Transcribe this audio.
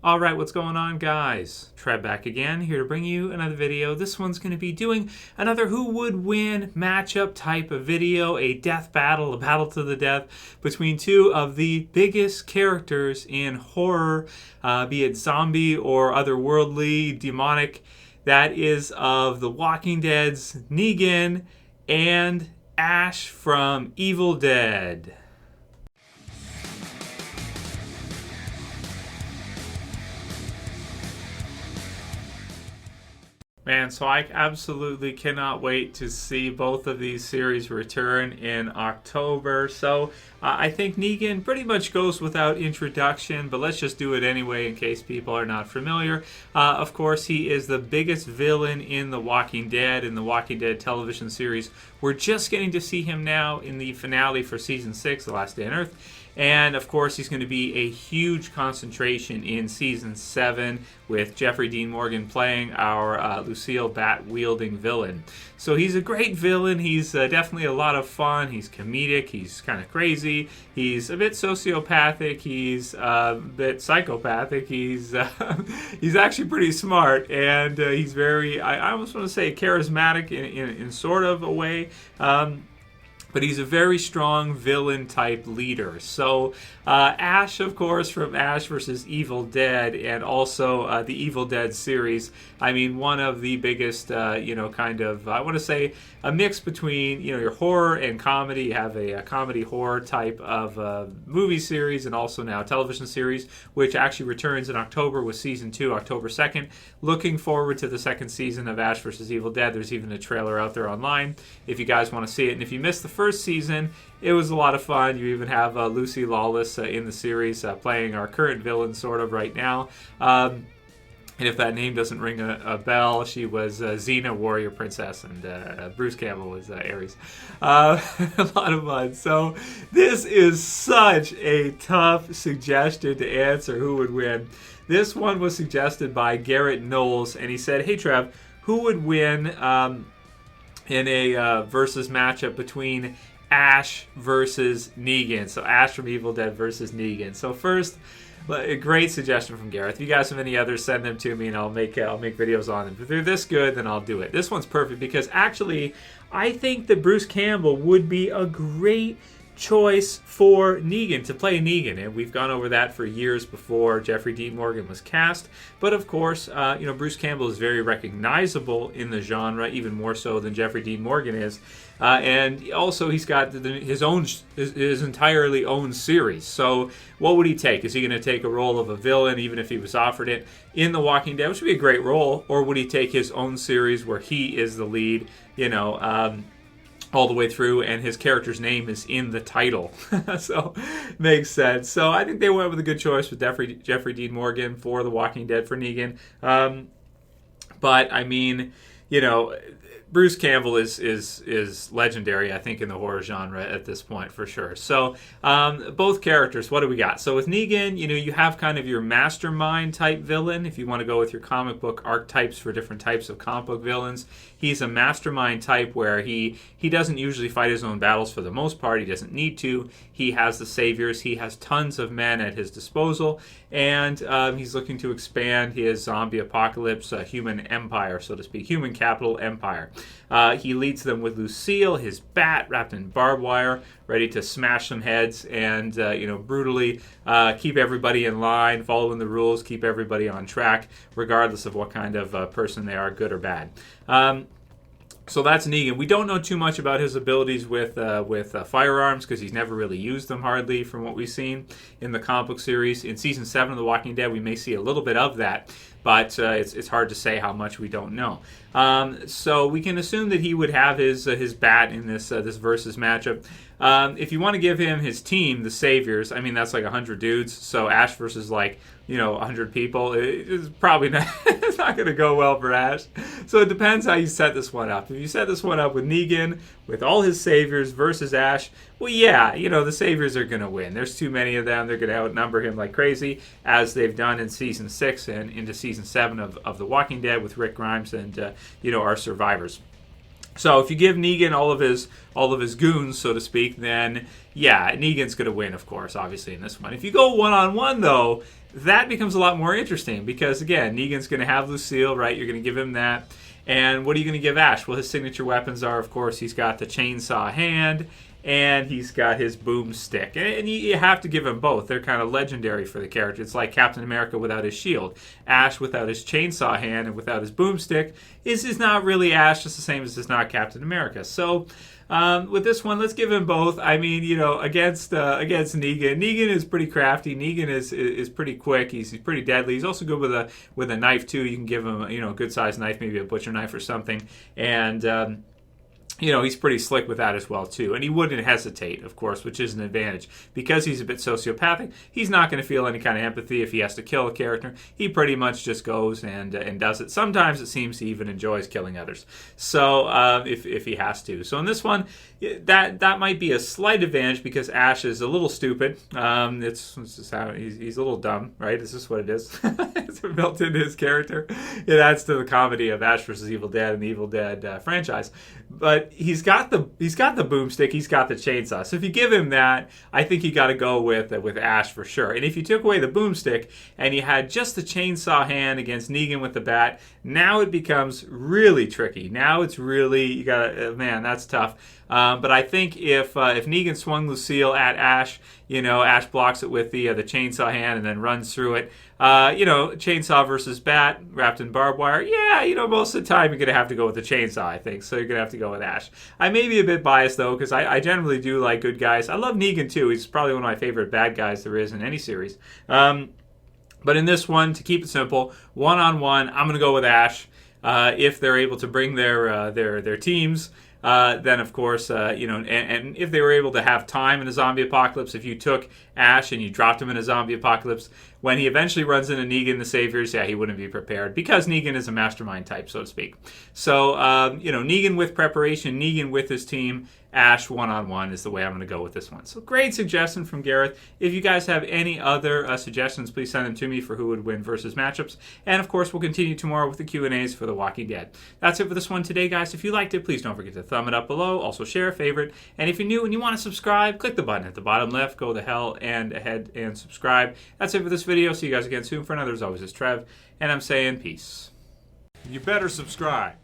Alright, what's going on, guys? Trev back again, here to bring you another video. This one's going to be doing another who would win matchup type of video, a death battle, a battle to the death between two of the biggest characters in horror, be it zombie or otherworldly, demonic. That is of The Walking Dead's Negan and Ash from Evil Dead. Man, so I absolutely cannot wait to see both of these series return in October. So I think Negan pretty much goes without introduction, but let's just do it anyway in case people are not familiar. Of course, he is the biggest villain in The Walking Dead, in the Walking Dead television series. We're just getting to see him now in the finale for Season 6, The Last Day on Earth. And, of course, he's going to be a huge concentration in Season 7 with Jeffrey Dean Morgan playing our Lucille bat-wielding villain. So he's a great villain. He's definitely a lot of fun. He's comedic. He's kind of crazy. He's a bit sociopathic. He's a bit psychopathic. He's actually pretty smart. And he's very, I almost want to say, charismatic in sort of a way. But he's a very strong villain-type leader. So Ash, of course, from Ash vs. Evil Dead, and also the Evil Dead series. I mean, one of the biggest, kind of, I want to say, a mix between, your horror and comedy. You have a comedy-horror type of movie series and also now television series, which actually returns in October with Season 2, October 2nd. Looking forward to the second season of Ash vs. Evil Dead. There's even a trailer out there online if you guys want to see it. And if you missed the first season, it was a lot of fun. You even have Lucy Lawless in the series playing our current villain sort of right now. And if that name doesn't ring a bell, she was Xena, Warrior Princess, and Bruce Campbell was Ares. A lot of fun. So this is such a tough suggestion to answer who would win. This one was suggested by Garrett Knowles, and he said, "Hey Trev, who would win in a versus matchup between Ash versus Negan?" So Ash from Evil Dead versus Negan. So first, a great suggestion from Gareth. If you guys have any others, send them to me and I'll make videos on them. If they're this good, then I'll do it. This one's perfect because actually I think that Bruce Campbell would be a great choice for Negan, to play Negan, and we've gone over that for years before Jeffrey Dean Morgan was cast. But of course, Bruce Campbell is very recognizable in the genre, even more so than Jeffrey Dean Morgan is, and also he's got his entirely own series. So what would he take? Is he going to take a role of a villain, even if he was offered it in The Walking Dead, which would be a great role, or would he take his own series where he is the lead, all the way through, and his character's name is in the title? So, makes sense. So, I think they went with a good choice with Jeffrey Dean Morgan for The Walking Dead for Negan. But, I mean, Bruce Campbell is legendary, I think, in the horror genre at this point, for sure. So, both characters, what do we got? So, with Negan, you have kind of your mastermind type villain, if you want to go with your comic book archetypes for different types of comic book villains. He's a mastermind type where he doesn't usually fight his own battles for the most part. He doesn't need to. He has the saviors. He has tons of men at his disposal, and he's looking to expand his zombie apocalypse, human empire, so to speak, human capital empire. He leads them with Lucille, his bat wrapped in barbed wire, ready to smash some heads and, brutally keep everybody in line, following the rules, keep everybody on track, regardless of what kind of person they are, good or bad. So that's Negan. We don't know too much about his abilities with firearms because he's never really used them hardly from what we've seen in the comic book series. In Season 7 of The Walking Dead, we may see a little bit of that, but it's hard to say how much we don't know. So we can assume that he would have his bat in this versus matchup. If you want to give him his team, the Saviors, I mean, that's like 100 dudes. So Ash versus 100 people, it's probably not, it's not going to go well for Ash. So it depends how you set this one up. If you set this one up with Negan, with all his Saviors versus Ash, well, yeah, the Saviors are going to win. There's too many of them. They're going to outnumber him like crazy, as they've done in Season 6 and into Season 7 of The Walking Dead with Rick Grimes and, our survivors. So if you give Negan all of his goons, so to speak, then yeah, Negan's going to win, of course, obviously in this one. If you go one-on-one, though, that becomes a lot more interesting because, again, Negan's going to have Lucille, right? You're going to give him that. And what are you going to give Ash? Well, his signature weapons are, of course, he's got the chainsaw hand and he's got his boomstick. And you have to give him both. They're kind of legendary for the character. It's like Captain America without his shield. Ash without his chainsaw hand and without his boomstick is not really Ash, just the same as it's not Captain America. So with this one, let's give him both. I mean, against Negan. Negan is pretty crafty. Negan is pretty quick. He's pretty deadly. He's also good with a knife too. You can give him a good sized knife, maybe a butcher knife or something, and he's pretty slick with that as well, too. And he wouldn't hesitate, of course, which is an advantage. Because he's a bit sociopathic, he's not going to feel any kind of empathy if he has to kill a character. He pretty much just goes and does it. Sometimes it seems he even enjoys killing others. So, if he has to. So in this one, that might be a slight advantage because Ash is a little stupid. It's just how he's a little dumb, right? Is this what it is? It's built into his character. It adds to the comedy of Ash versus Evil Dead and the Evil Dead franchise. But he's got the boomstick, he's got the chainsaw. So if you give him that, I think you got to go with Ash for sure. And if you took away the boomstick and you had just the chainsaw hand against Negan with the bat, now it becomes really tricky. Now it's really man, that's tough. But I think if Negan swung Lucille at Ash, Ash blocks it with the chainsaw hand and then runs through it. Chainsaw versus bat wrapped in barbed wire. Yeah, most of the time you're going to have to go with the chainsaw, I think. So you're going to have to go with Ash. I may be a bit biased, though, because I generally do like good guys. I love Negan, too. He's probably one of my favorite bad guys there is in any series. But in this one, to keep it simple, one-on-one, I'm going to go with Ash. If they're able to bring their teams, then of course, and if they were able to have time in a zombie apocalypse, if you took Ash and you dropped him in a zombie apocalypse, when he eventually runs into Negan the Saviors, he wouldn't be prepared because Negan is a mastermind type, so to speak. So, Negan with preparation, Negan with his team, Ash one-on-one is the way I'm going to go with this one. So great suggestion from Garrett. If you guys have any other suggestions, please send them to me for who would win versus matchups. And of course, we'll continue tomorrow with the Q&As for The Walking Dead. That's it for this one today, guys. If you liked it, please don't forget to thumb it up below. Also share, favorite. And if you're new and you want to subscribe, click the button at the bottom left. Go to hell and ahead and subscribe. That's it for this video. See you guys again soon for another. As always, it's Trev. And I'm saying peace. You better subscribe.